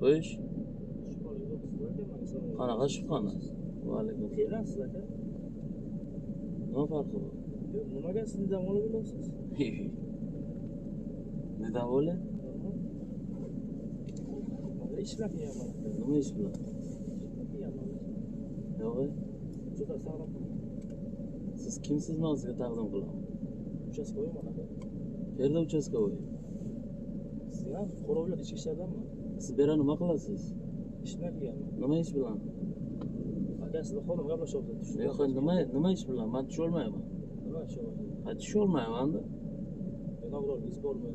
Xo'sh. Qanaqa shubhani? Va alaykum. Kelasiz aka. Nima farqi bor? Yo'q, nimaga siz dam olib yurasiz? Nima bo'la? Mana ishlar qilyapman. Nima ish bilan? Yo'q. Juda sog'lom. Siz kimsiz, men sizga taqdim qilaman. Uchastkovoyman aka. Qayerda uchastkovoy? Siz ham fuqarolar ichki ishlardanmi? Siz bu yerda nima qilasiz? Ishlar qilyapman. Nima ish bilan? Aka sizlar xodim gaplashyapsiz. Yo'q, nima ish bilan? Men tusha olmayman. Nima ishyapsiz? Ha, tusha olmayman-da. Nogironligingiz bormi?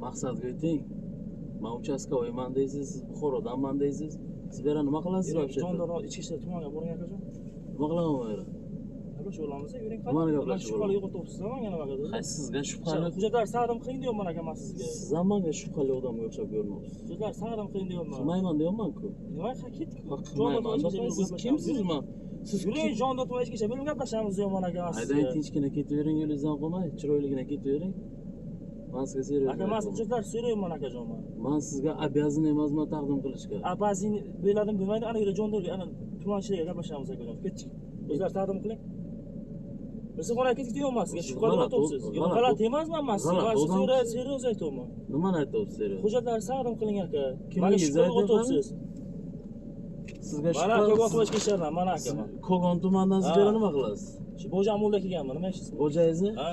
Maqsadga ayting. Men uchastkovoyman deysiz, siz Buxorodanman deysiz. Siz bu yerda nima qilasiz вообще? Jondor ichki ishlar tumanga boring akajon. Nima qilaman bu yerda? Gaplashib olamiz, yuring qani. Nimani gaplashib Shubhali yo'qotyapsiz, menga nima qiladi? Ha, sizga shubhali. Hujjatlar saqladim qiling deyapman aka men sizga. Siz ham menga shubhali odamga o'xshab ko'rinyapsiz. Hujjatlar saqladim qiling deyapman. Qilmayman deyapman-ku. Nima ketdik? Qilmayman. Siz kimsizmi? Siz yuring jondor tumanga ichki ishlar bilan gaplashamiz deyapman aka men sizga. Haydang tinchgina ketavering, yo'lingizdan qolmay, chiroyligina ketavering. Men sizga serios. Aka men hujjatlar so'rayman akajon men. Men sizga обязан emasman taqdim qilishga. Abazin bo'ladim bo'lmaydi, ana yerda jondorga ana tumanchilarga gaplashamiz akajon. Ketdik. O'zlar taqdim qiling. Biz qo'na ketdik deyapman sizga, shubhali o'tyapsiz. Yo'q, g'alati emasman men sizga. Men sizga serios aytyapman. Nimani aytyapsiz serios? Hujjatlarni taqdim qiling aka. Kimga shubhali o'tyapsiz. Sizga Mana aka o'tib ishlardan, mana aka. Kogon tumanidan siz nima qilasiz? Shu Bo'jamolda kelganman, nima ishsiz? Xo'jangizni? Ha.